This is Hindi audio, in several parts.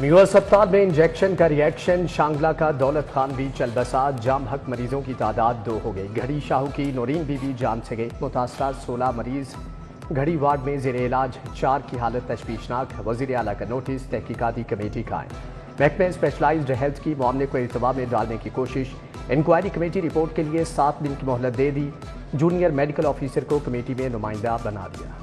न्यू अस्पताल में इंजेक्शन का रिएक्शन, शांगला का दौलत खान भी चल बसा। जाम हक मरीजों की तादाद 2 हो गई। घड़ी शाहू की नौरीन बीबी जान से गई। मुतासरा 16 मरीज घड़ी वार्ड में जेर इलाज, 4 की हालत तशवीशनाक। वजीर आला का नोटिस, तहकीकाती कमेटी कायम। महकमे स्पेशलाइज्ड हेल्थ की मामले को इल्तवा में डालने की कोशिश। इंक्वायरी कमेटी रिपोर्ट के लिए 7 दिन की मोहलत दे दी। जूनियर मेडिकल ऑफिसर को कमेटी में नुमाइंदा बना दिया।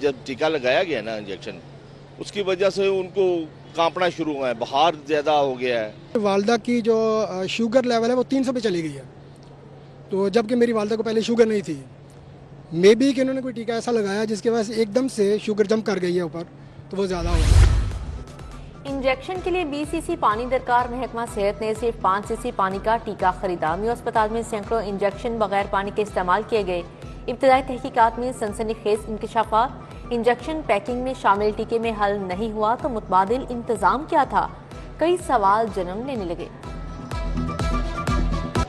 जब टीका लगाया गया ना इंजेक्शन, उसकी वजह से उनको कांपना शुरू हुआ है, बुखार ज़्यादा हो गया है। वालदा की जो शुगर लेवल है वो 300 पे चली गई है, तो जबकि मेरी वालदा को पहले शुगर नहीं थी। मे बी कि इन्होंने कोई टीका ऐसा लगाया जिसके वजह से एकदम से शुगर जंप कर गई है ऊपर, तो वो ज़्यादा हो गया। इंजेक्शन के लिए 20 सीसी पानी दरकार। महकमा सेहत ने सिर्फ 5 सीसी पानी का टीका खरीदा। न्यू अस्पताल में सैकड़ों इंजेक्शन बगैर पानी के इस्तेमाल किए गए। इब्तदाई तहकीकात में सनसनीखेज इंकशाफात। इंजेक्शन पैकिंग में शामिल टीके में हल नहीं हुआ तो मुतबादिल इंतजाम क्या था? कई सवाल जन्म लेने लगे।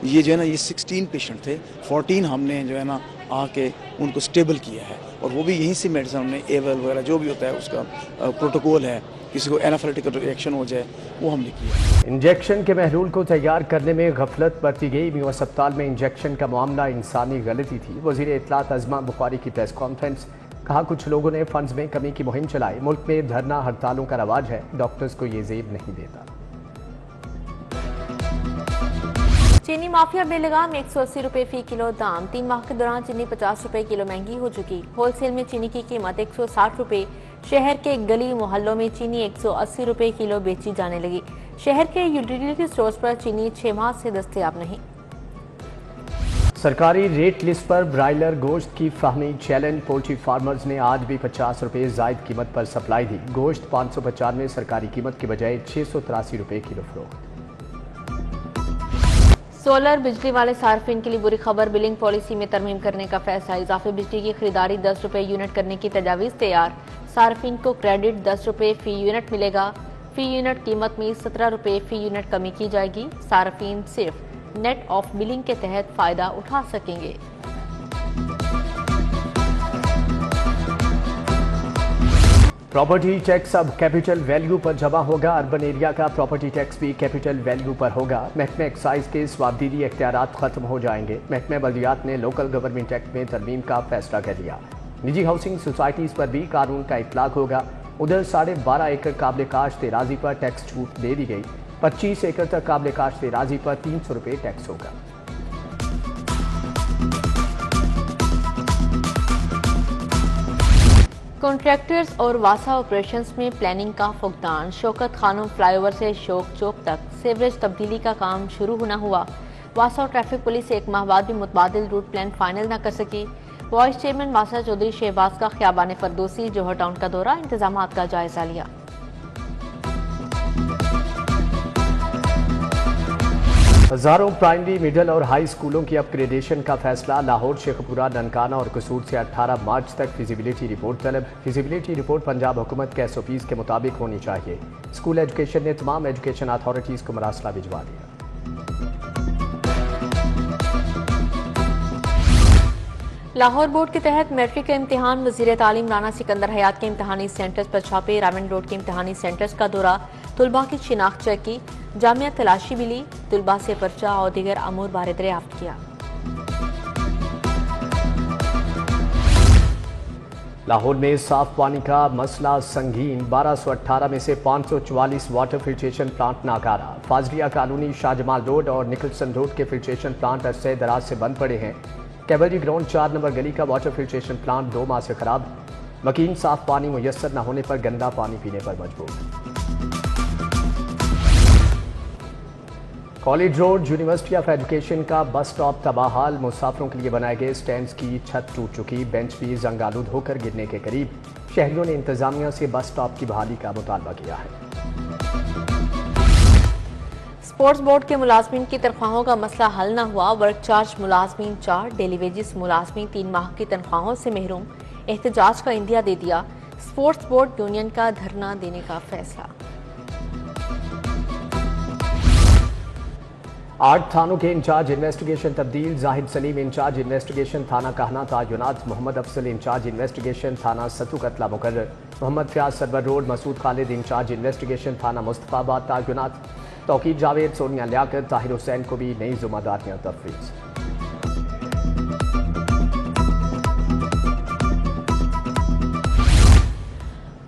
ये जो है ना, ये 16 पेशेंट थे, 14 हमने जो है ना आके उनको स्टेबल किया है, और वो भी यहीं से मेडिसिन हमने एवल वगैरह जो भी होता है उसका प्रोटोकॉल है, किसी को एनाफिलेक्टिक रिएक्शन हो जाए वो हमने किया। इंजेक्शन के महलूल को तैयार करने में गफलत बरती गई। न्यू अस्पताल में इंजेक्शन का मामला इंसानी गलती थी। वजीर इत्तलात अज़मा बुखारी की प्रेस कॉन्फ्रेंस। कहा, कुछ लोगों ने फंड्स में कमी की मुहिम चलाई। मुल्क में धरना हड़तालों का रवाज है, डॉक्टर्स को ये जेब नहीं देता। चीनी माफिया बेलगाम 180 रुपए फी किलो दाम। 3 माह के दौरान चीनी 50 रुपए किलो महंगी हो चुकी। होलसेल में चीनी की कीमत 160 रुपए। शहर के गली मोहल्लों में चीनी 180 रुपए किलो बेची जाने लगी। शहर के यूटिलिटी स्टोर्स पर चीनी 6 माह से दस्तयाब नहीं। सरकारी रेट लिस्ट पर ब्रायलर गोश्त की फहमी चैलेंज। पोल्ट्री फार्मर्स ने आज भी 50 रुपए जायद कीमत पर सप्लाई दी। गोश्त 595 सरकारी कीमत के बजाय 683 रुपए किलो फरोख्त। सोलर बिजली वाले सार्फिन के लिए बुरी खबर। बिलिंग पॉलिसी में तरमीम करने का फैसला। इजाफी बिजली की खरीदारी 10 रुपए यूनिट करने की तजावीज़ तैयार। सार्फिन को क्रेडिट 10 रुपए फी यूनिट मिलेगा। फी यूनिट कीमत में 17 रुपए फी यूनिट कमी की जाएगी। सार्फिन सिर्फ नेट ऑफ बिलिंग के तहत फायदा उठा सकेंगे। प्रॉपर्टी टैक्स अब कैपिटल वैल्यू पर जमा होगा। अर्बन एरिया का प्रॉपर्टी टैक्स भी कैपिटल वैल्यू पर होगा। महकमे एक्साइज के स्वाबदीदी इख्तियारात खत्म हो जाएंगे। महकमे बल्दियात ने लोकल गवर्नमेंट एक्ट में तरमीम का फैसला कर लिया। निजी हाउसिंग सोसाइटीज पर भी कानून का इतलाक होगा। उधर 12.5 एकड़ काबिल काश्त एराजी पर टैक्स छूट दे दी गई। 25 एकड़ तक काबिल काश्त एराजी पर 300 रुपए टैक्स होगा। कॉन्ट्रैक्टर्स और वासा ऑपरेशंस में प्लानिंग का फुकदान। शौकत खानम फ्लाईओवर से शोक चौक तक सीवरेज तब्दीली का काम शुरू होना हुआ। वासा और ट्रैफिक पुलिस 1 माह बाद भी मुतबादिल रूट प्लान फाइनल न कर सकी। वाइस चेयरमैन वासा चौधरी शहबाज का खियाबान फरदोसी जोहर टाउन का दौरा, इंतजामात का जायजा लिया। हजारों प्राइमरी, मिडिल और हाई स्कूलों की अपग्रेडेशन का फैसला। लाहौर, शेखपुरा, ननकाना और कसूर से 18 मार्च तक फिजिबिलिटी रिपोर्ट तलब। फिजिबिलिटी रिपोर्ट पंजाब हुकूमत के SOPs के मुताबिक होनी चाहिए। स्कूल एजुकेशन ने तमाम एजुकेशन अथॉरिटीज को मरासला भिजवा दिया। लाहौर बोर्ड के तहत मैट्रिक का इम्तिहान। वजीर तालीम राना सिकंदर हयात के इम्तिहानी सेंटर्स पर छापे। रामन रोड के इम्तिहानी सेंटर्स का दौरा। तुलबा की शिनाख्त चेक की। जामिया तलाशी भी ली। तुलबा से पर्चा और दीगर अमूर बारे दरियाफ्त किया। लाहौर में साफ पानी का मसला संगीन। 1218 में से 544 वाटर फिल्ट्रेशन प्लांट नाकारा। फाजलिया कॉलोनी, शाहजमाल रोड और निकलसन रोड के फिल्ट्रेशन प्लांट अरसे दराज से बंद पड़े हैं। कैवलरी ग्राउंड 4 नंबर गली का वाटर फिल्ट्रेशन प्लांट 2 माह से खराब। मकीन साफ पानी मुयस्सर न होने पर गंदा पानी पीने पर मजबूर। College road university of education का बस स्टॉप तबाहाल। मुसाफिरों के लिए बनाए गए स्टैंड्स की छत टूट चुकी। बेंच भी जंगालूद होकर गिरने के करीब। शहरियों ने इंतजामिया से बस स्टॉप की बहाली का मुतालबा किया है। स्पोर्ट्स बोर्ड के मुलाजमीन की तनख्वाहों का मसला हल न हुआ। वर्क चार्ज मुलाजमीन 4, डेली वेजेस मुलाजमीन 3 माह की तनख्वाहों से महरूम। एहतजाज का इंदिया दे दिया। स्पोर्ट्स बोर्ड यूनियन का धरना देने का फैसला। 8 थानों के इंचार्ज इन्वेस्टिगेशन तब्दील। जाहिद सलीम इंचार्ज इन्वेस्टिगेशन थाना कहना तायुनात। मोहम्मद अफसल इंचार्ज इन्वेस्टिगेशन थाना सतु कतला मुकर्रर। Mohammad Fayaz Sarwar road. Masood Khalid incharge investigation थाना मुस्तफाबाद तायुनात। तौकीर जावेद, सोनिया लियाकत, ताहिर हुसैन को भी नई जिम्मेदारियां तफवीज़।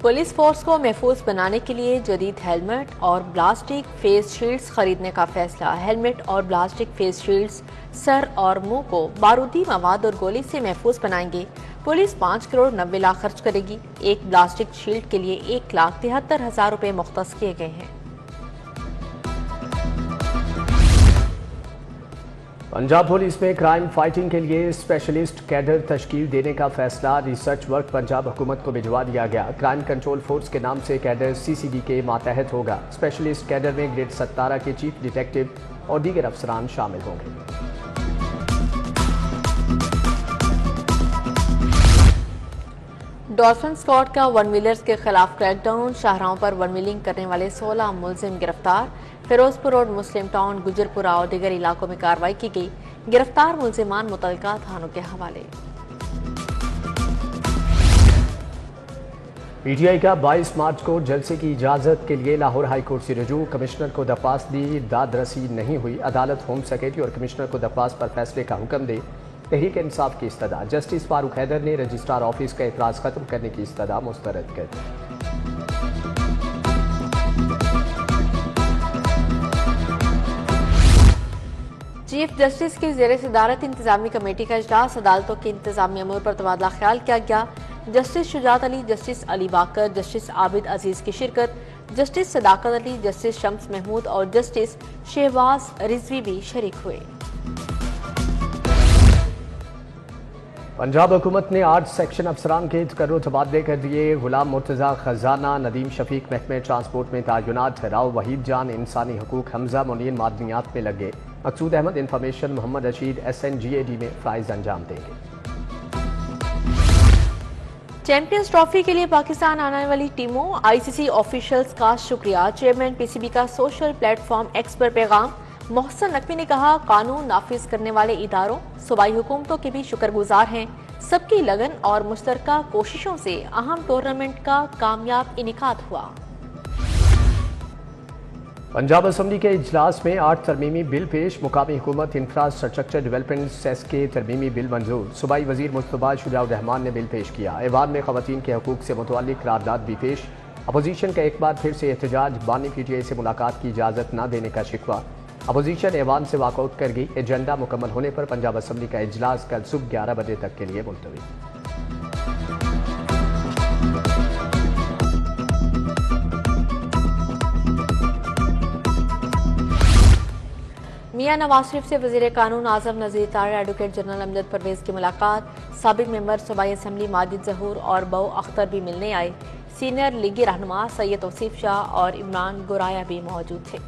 पुलिस फोर्स को महफूज बनाने के लिए जदीद हेलमेट और प्लास्टिक फेस शील्ड्स खरीदने का फैसला। हेलमेट और प्लास्टिक फेस शील्ड्स सर और मुंह को बारूदी मवाद और गोली से महफूज बनाएंगे। पुलिस 5 करोड़ 90 लाख खर्च करेगी। एक प्लास्टिक शील्ड के लिए 1,73,000 रुपए मुख्तस किए गए हैं। पंजाब पुलिस में क्राइम फाइटिंग के लिए स्पेशलिस्ट कैडर तश्कील देने का फैसला। रिसर्च वर्क पंजाब हुकूमत को भिजवा दिया गया। क्राइम कंट्रोल फोर्स के नाम से कैडर CCD के मातहत होगा। स्पेशलिस्ट कैडर में ग्रेड 17 के चीफ डिटेक्टिव और दीगर अफसरान शामिल होंगे। डॉल्फिन स्क्वाड का वन व्हीलर्स के खिलाफ क्रैकडाउन। शाहराहों पर वन व्हीलिंग करने वाले 16 मुलजिम गिरफ्तार। फिरोजपुर रोड, मुस्लिम टाउन, गुजरपुरा और दीगर इलाकों में कार्रवाई की गई। गिरफ्तार मुलजिमान मुतल्लिका थानों के हवाले। PTI का 22 मार्च को जलसे की इजाजत के लिए लाहौर हाई कोर्ट से रुजू। कमिश्नर को दरख्वास्त दी, दाद-रसी नहीं हुई। अदालत होम सेक्रेटरी और कमिश्नर को दरख्वास्त पर फैसले का हुक्म दे। तहरीक इंसाफ की इस्तदा। जस्टिस फारूक हैदर ने रजिस्ट्रार ऑफिस का एतराज खत्म करने की इस्तदा मुस्तरद कर दी। चीफ जस्टिस की ज़ेर सदारत इंतजामी कमेटी का इजलास। अदालतों के इंतजामी अमूर पर तबादला ख्याल किया गया। जस्टिस शुजात अली, जस्टिस अली बाकर, जस्टिस आबिद अजीज की शिरकत। जस्टिस सदाकत अली, जस्टिस शम्स महमूद और जस्टिस शहबाज रिजवी भी शरीक हुए। पंजाब हुकूमत ने 8 सेक्शन अफसरान के तकर्रुर तबादले कर दिए। गुलाम मुर्तज़ा खजाना, नदीम शफीक महकमे ट्रांसपोर्ट में तायुनात। राव वहीद जान इंसानी हकूक, हमजा मुनीर मादनियात में लगे। मकसूद अहमद इंफॉर्मेशन, मोहम्मद रशीद SNGAD में फ़राइज़ अंजाम देंगे। चैंपियंस ट्रॉफी के लिए पाकिस्तान आने वाली टीमों, ICC ऑफिशियल्स का शुक्रिया। चेयरमैन PCB का सोशल प्लेटफॉर्म X पर पैगाम। मोहसिन नकवी ने कहा, कानून नाफिज करने वाले इदारों, सूबाई हुकूमतों के भी शुक्रगुजार हैं। सबकी लगन और मुश्तरका कोशिशों से अहम टूर्नामेंट का कामयाब इनेकाद हुआ। पंजाब असम्बली के इजलास में 8 तरमीमी बिल पेश। मुकामी हुकूमत इंफ्रास्ट्रक्चर डेवलपमेंट सेस के तरमीमी बिल मंजूर। सूबाई वजीर मुस्तफा शुजाउर रहमान ने बिल पेश किया। ऐवान में खवातीन के हकूक से मुतअल्लिक करारदाद भी पेश। अपोजिशन का एक बार फिर से एहतजाज। बानी PTI से मुलाकात की इजाज़त न देने का शिकवा। अपोजिशन ऐवान से वॉकआउट कर गई। एजेंडा मुकम्मल होने पर पंजाब असम्बली का इजलास कल सुबह 11 बजे तक के लिए मुलतवी। मियां नवाज शरीफ से वजीर कानून आजम नज़ीर तारिक, एडवोकेट जनरल अमजद परवेज की मुलाकात। साबिक मेंबर सूबाई असम्बली माजिद जहूर और बऊ अख्तर भी मिलने आए। सीनियर लीगी रहनुमा सैयद तौसीफ शाह और इमरान गुराया भी मौजूद थे।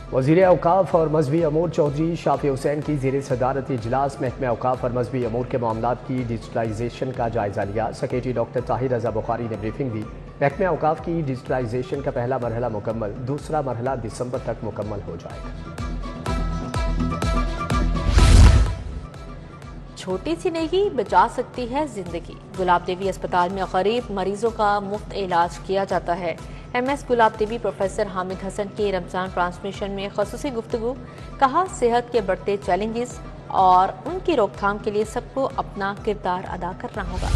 वज़ीर औकाफ और मजहबी अमूर चौधरी शाफी हुसैन की ज़ेर सदारत इजलास। महकमे औकाफ और मजहबी अमूर के मामलात की डिजिटलाइजेशन का जायजा लिया। सेक्रेटरी डॉक्टर ताहिर रजा बुखारी ने ब्रीफिंग दी। महकमे औकाफ की डिजिटलाइजेशन का पहला मरहला मुकम्मल, दूसरा मरहला दिसंबर तक मुकम्मल हो जाएगा। छोटी सी नेकी बचा सकती है जिंदगी। गुलाब देवी अस्पताल में गरीब मरीजों का मुफ्त इलाज किया जाता है। MS गुलाब देवी प्रोफेसर हामिद हसन की रमजान ट्रांसमिशन में खसूसी गुफ्तगू। कहा, सेहत के बढ़ते चैलेंजेस और उनकी रोकथाम के लिए सबको अपना किरदार अदा करना होगा।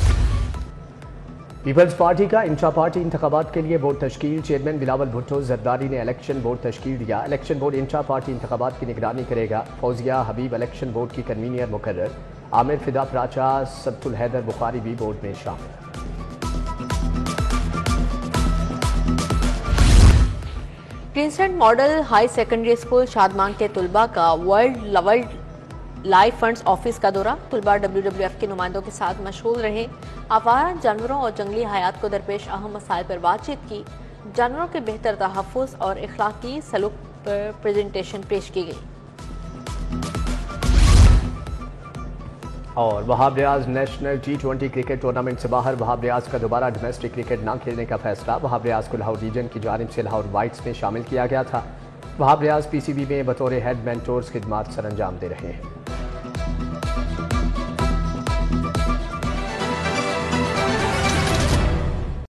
पीपल्स पार्टी का इंट्रा पार्टी इंतखाबात के लिए बोर्ड तश्कील। चेयरमैन बिलावल भुट्टो जरदारी ने इलेक्शन बोर्ड तश्कील दिया। इलेक्शन बोर्ड इंट्रा पार्टी इंतखाबात की निगरानी करेगा। फौजिया हबीब इलेक्शन बोर्ड की कन्वीनियर मुकर्रर। आमिर फिदा प्राचा, सब्तुल हैदर बुखारी भी बोर्ड में शामिल। Princeton model high secondary school Shadman के तुलबा का वर्ल्ड लाइफ फंड्स ऑफिस का दौरा। तुलबा WWF के नुमाइंदों के साथ मशगूल रहे। आवारा जानवरों और जंगली हयात को दरपेश अहम मसाइल पर बातचीत की। जानवरों के बेहतर तहफ़्फ़ुज़ और इखलाकी सलूक पर प्रेजेंटेशन पेश की गई। और Wahab Riaz national T20 cricket tournament से बाहर। वहाब रियाज का दोबारा डोमेस्टिक क्रिकेट न खेलने का फैसला। वहाब रियाज को लाहौर रीजन की जानिब से लाहौर वाइट्स में शामिल किया गया था। वहाब रियाज PCB में बतौर हेड मेंटोर्स खिदमात सरअंजाम दे रहे हैं।